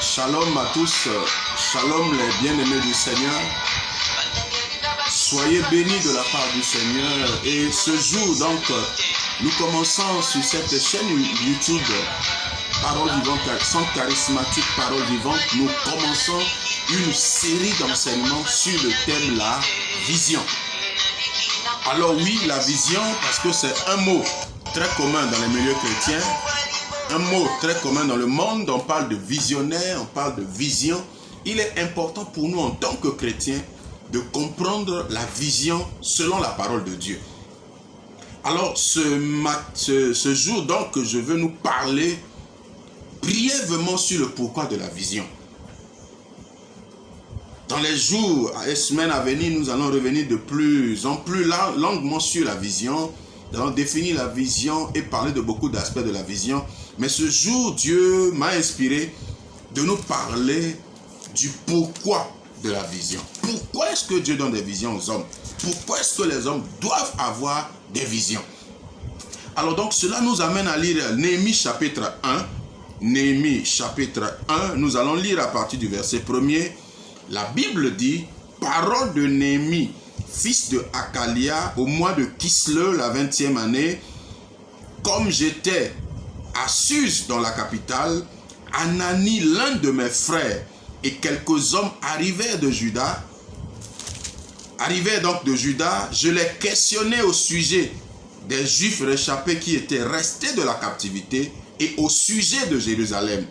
Shalom à tous, shalom les bien-aimés du Seigneur. Soyez bénis de la part du Seigneur. Et ce jour, donc, nous commençons sur cette chaîne YouTube, Parole Vivante, Centre Charismatique Parole Vivante. Nous commençons une série d'enseignements sur le thème la vision. Alors oui, la vision, parce que c'est un mot très commun dans les milieux chrétiens, un mot très commun dans le monde. On parle de visionnaire, on parle de vision. Il est important pour nous en tant que chrétiens de comprendre la vision selon la parole de Dieu. Alors ce jour donc, je veux nous parler brièvement sur le pourquoi de la vision. Dans les jours et semaines à venir, nous allons revenir de plus en plus longuement sur la vision. Nous allons définir la vision et parler de beaucoup d'aspects de la vision. Mais ce jour, Dieu m'a inspiré de nous parler du pourquoi de la vision. Pourquoi est-ce que Dieu donne des visions aux hommes? Pourquoi est-ce que les hommes doivent avoir des visions? Alors donc, cela nous amène à lire Néhémie chapitre 1. Néhémie chapitre 1, nous allons lire à partir du verset 1er. La Bible dit, parole de Néhémie, fils de Hakalia, au mois de Kislev, la 20e année, comme j'étais à Suse dans la capitale, Anani, l'un de mes frères, et quelques hommes arrivaient donc de Juda, je les questionnais au sujet des Juifs réchappés qui étaient restés de la captivité et au sujet de Jérusalem.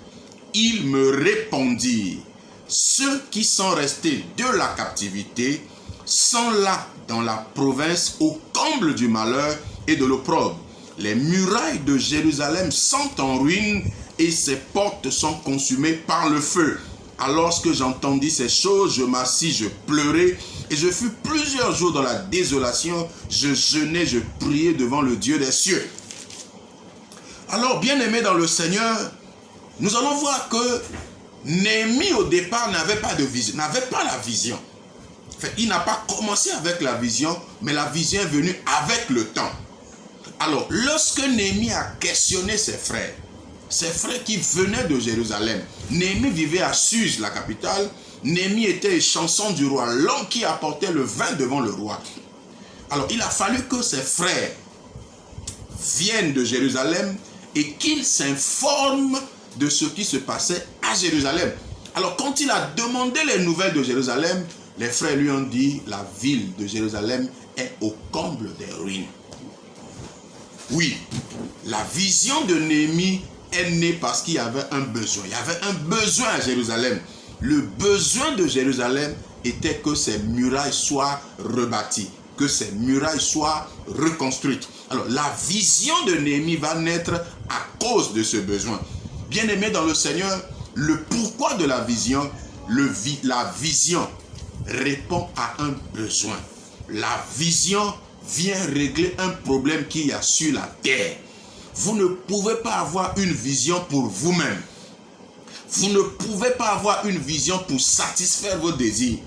Ils me répondirent, ceux qui sont restés de la captivité sont là dans la province au comble du malheur et de l'opprobre. Les murailles de Jérusalem sont en ruine et ses portes sont consumées par le feu. Alors que j'entendis ces choses, je m'assis, je pleurais et je fus plusieurs jours dans la désolation. Je jeûnais, je priais devant le Dieu des cieux. Alors, bien-aimés dans le Seigneur, nous allons voir que Néhémie au départ n'avait pas de vision, n'avait pas la vision. Enfin, il n'a pas commencé avec la vision, mais la vision est venue avec le temps. Alors, lorsque Néhémie a questionné ses frères qui venaient de Jérusalem, Néhémie vivait à Suse, la capitale. Néhémie était chanson du roi, l'homme qui apportait le vin devant le roi. Alors, il a fallu que ses frères viennent de Jérusalem et qu'ils s'informent de ce qui se passait à Jérusalem. Alors, quand il a demandé les nouvelles de Jérusalem, les frères lui ont dit, la ville de Jérusalem est au comble des ruines. Oui, la vision de Néhémie est née parce qu'il y avait un besoin. Il y avait un besoin à Jérusalem. Le besoin de Jérusalem était que ses murailles soient rebâties, que ses murailles soient reconstruites. Alors, la vision de Néhémie va naître à cause de ce besoin. Bien-aimés dans le Seigneur, le pourquoi de la vision, la vision répond à un besoin. La vision vient régler un problème qu'il y a sur la terre. Vous ne pouvez pas avoir une vision pour vous-même. Vous ne pouvez pas avoir une vision pour satisfaire vos désirs.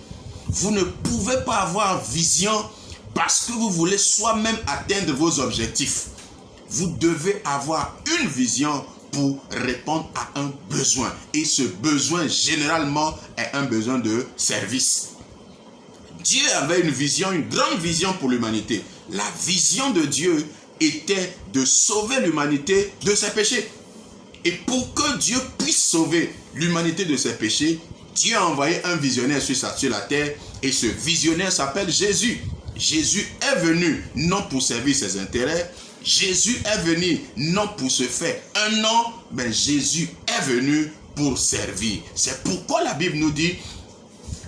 Vous ne pouvez pas avoir vision parce que vous voulez soi-même atteindre vos objectifs. Vous devez avoir une vision pour répondre à un besoin. Et ce besoin, généralement, est un besoin de service. Dieu avait une vision, une grande vision pour l'humanité. La vision de Dieu était de sauver l'humanité de ses péchés. Et pour que Dieu puisse sauver l'humanité de ses péchés, Dieu a envoyé un visionnaire sur la terre. Et ce visionnaire s'appelle Jésus. Jésus est venu non pour servir ses intérêts. Jésus est venu non pour se faire un nom, mais Jésus est venu pour servir. C'est pourquoi la Bible nous dit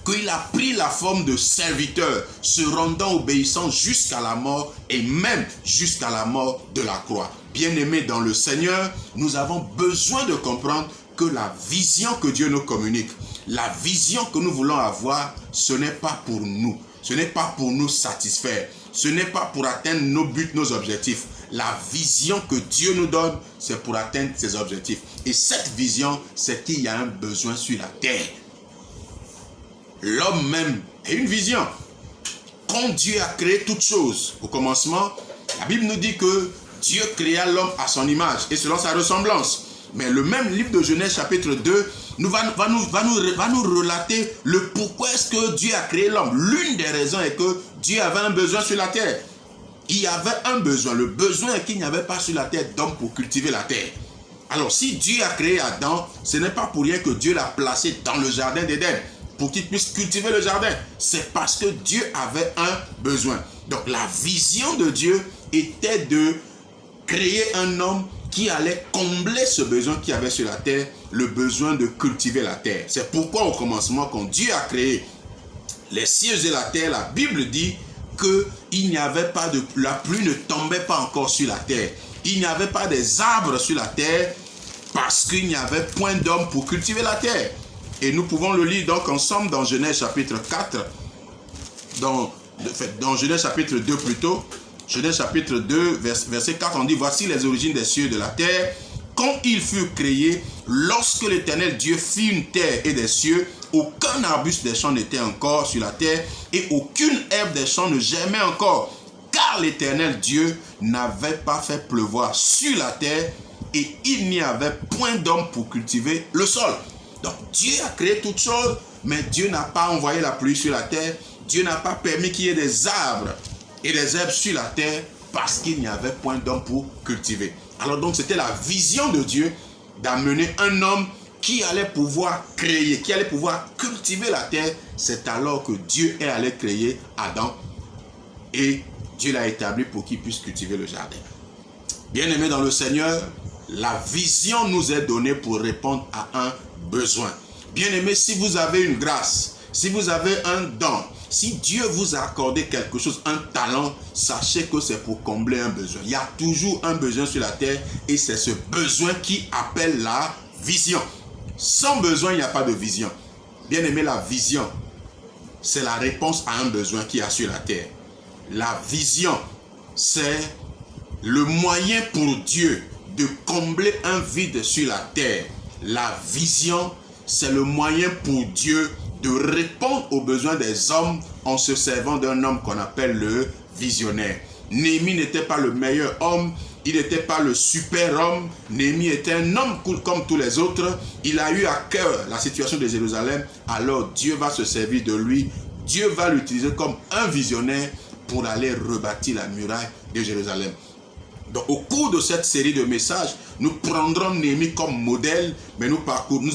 qu'il a pris la forme de serviteur, se rendant obéissant jusqu'à la mort et même jusqu'à la mort de la croix. Bien-aimés dans le Seigneur, nous avons besoin de comprendre que la vision que Dieu nous communique, la vision que nous voulons avoir, ce n'est pas pour nous. Ce n'est pas pour nous satisfaire. Ce n'est pas pour atteindre nos buts, nos objectifs. La vision que Dieu nous donne, c'est pour atteindre ses objectifs. Et cette vision, c'est qu'il y a un besoin sur la terre. L'homme même a une vision. Quand Dieu a créé toutes choses, au commencement, la Bible nous dit que Dieu créa l'homme à son image et selon sa ressemblance. Mais le même livre de Genèse chapitre 2 va nous relater le pourquoi est-ce que Dieu a créé l'homme. L'une des raisons est que Dieu avait un besoin sur la terre. Il y avait un besoin. Le besoin est qu'il n'y avait pas sur la terre d'homme pour cultiver la terre. Alors si Dieu a créé Adam, ce n'est pas pour rien que Dieu l'a placé dans le jardin d'Éden pour qu'il puisse cultiver le jardin. C'est parce que Dieu avait un besoin. Donc la vision de Dieu était de créer un homme qui allait combler ce besoin qu'il y avait sur la terre, le besoin de cultiver la terre. C'est pourquoi au commencement, quand Dieu a créé les cieux et la terre, la Bible dit qu'il n'y avait pas de... La pluie ne tombait pas encore sur la terre. Il n'y avait pas des arbres sur la terre parce qu'il n'y avait point d'homme pour cultiver la terre. Et nous pouvons le lire donc ensemble dans Genèse chapitre 4, dans Genèse chapitre 2 plutôt. Genèse chapitre 2, verset 4, on dit « Voici les origines des cieux et de la terre. Quand ils furent créés, lorsque l'Éternel Dieu fit une terre et des cieux, aucun arbuste des champs n'était encore sur la terre et aucune herbe des champs ne germait encore. Car l'Éternel Dieu n'avait pas fait pleuvoir sur la terre et il n'y avait point d'homme pour cultiver le sol. » Donc Dieu a créé toutes choses, mais Dieu n'a pas envoyé la pluie sur la terre. Dieu n'a pas permis qu'il y ait des arbres et des herbes sur la terre parce qu'il n'y avait point d'homme pour cultiver. Alors donc c'était la vision de Dieu d'amener un homme qui allait pouvoir créer, qui allait pouvoir cultiver la terre. C'est alors que Dieu est allé créer Adam et Dieu l'a établi pour qu'il puisse cultiver le jardin. Bien-aimés dans le Seigneur, la vision nous est donnée pour répondre à un besoin. Bien-aimés, si vous avez une grâce, si vous avez un don, si Dieu vous a accordé quelque chose, un talent, sachez que c'est pour combler un besoin. Il y a toujours un besoin sur la terre et c'est ce besoin qui appelle la vision. Sans besoin, il n'y a pas de vision. Bien-aimé, la vision, c'est la réponse à un besoin qu'il y a sur la terre. La vision, c'est le moyen pour Dieu de combler un vide sur la terre. La vision, c'est le moyen pour Dieu de répondre aux besoins des hommes en se servant d'un homme qu'on appelle le visionnaire. Néhémie n'était pas le meilleur homme, il n'était pas le super homme. Néhémie était un homme comme tous les autres. Il a eu à cœur la situation de Jérusalem. Alors Dieu va se servir de lui. Dieu va l'utiliser comme un visionnaire pour aller rebâtir la muraille de Jérusalem. Donc au cours de cette série de messages, nous prendrons Néhémie comme modèle, mais nous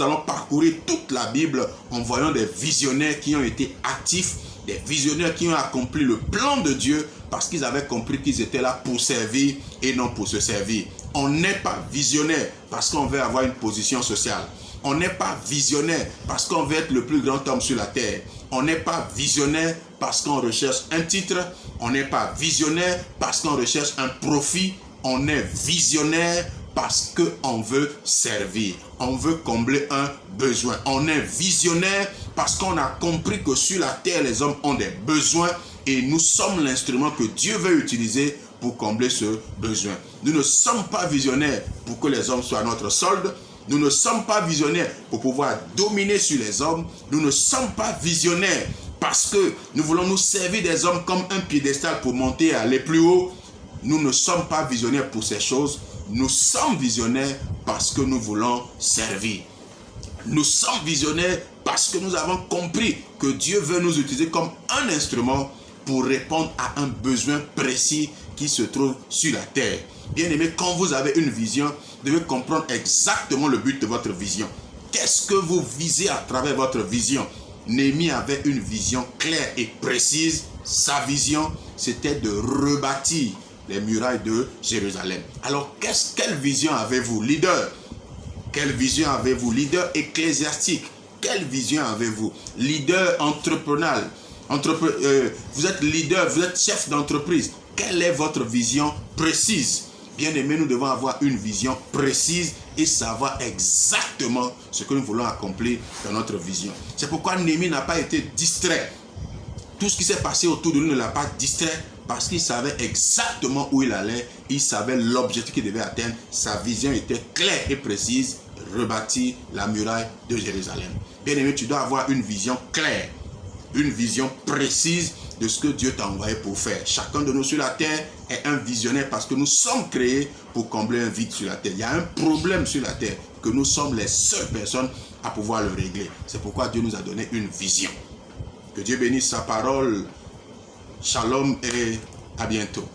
allons parcourir toute la Bible en voyant des visionnaires qui ont été actifs, des visionnaires qui ont accompli le plan de Dieu parce qu'ils avaient compris qu'ils étaient là pour servir et non pour se servir. On n'est pas visionnaire parce qu'on veut avoir une position sociale. On n'est pas visionnaire parce qu'on veut être le plus grand homme sur la terre. On n'est pas visionnaire parce qu'on recherche un titre. On n'est pas visionnaire parce qu'on recherche un profit. On est visionnaire parce qu'on veut servir. On veut combler un besoin. On est visionnaire parce qu'on a compris que sur la terre, les hommes ont des besoins et nous sommes l'instrument que Dieu veut utiliser pour combler ce besoin. Nous ne sommes pas visionnaires pour que les hommes soient à notre solde. Nous ne sommes pas visionnaires pour pouvoir dominer sur les hommes. Nous ne sommes pas visionnaires parce que nous voulons nous servir des hommes comme un piédestal pour monter et aller plus haut. Nous ne sommes pas visionnaires pour ces choses. Nous sommes visionnaires parce que nous voulons servir. Nous sommes visionnaires parce que nous avons compris que Dieu veut nous utiliser comme un instrument pour répondre à un besoin précis qui se trouve sur la terre. Bien aimé, quand vous avez une vision, vous devez comprendre exactement le but de votre vision. Qu'est-ce que vous visez à travers votre vision? Néhémie avait une vision claire et précise. Sa vision, c'était de rebâtir les murailles de Jérusalem. Alors, quelle vision avez-vous, leader? Quelle vision avez-vous, leader ecclésiastique? Quelle vision avez-vous, leader entrepreneurial? Vous êtes leader, vous êtes chef d'entreprise. Quelle est votre vision précise? Bien aimé, nous devons avoir une vision précise et savoir exactement ce que nous voulons accomplir dans notre vision. C'est pourquoi Néhémie n'a pas été distrait. Tout ce qui s'est passé autour de lui ne l'a pas distrait parce qu'il savait exactement où il allait. Il savait l'objectif qu'il devait atteindre. Sa vision était claire et précise. Rebâtir la muraille de Jérusalem. Bien aimé, tu dois avoir une vision claire, une vision précise de ce que Dieu t'a envoyé pour faire. Chacun de nous sur la terre est un visionnaire parce que nous sommes créés pour combler un vide sur la terre. Il y a un problème sur la terre que nous sommes les seules personnes à pouvoir le régler. C'est pourquoi Dieu nous a donné une vision. Que Dieu bénisse sa parole. Shalom et à bientôt.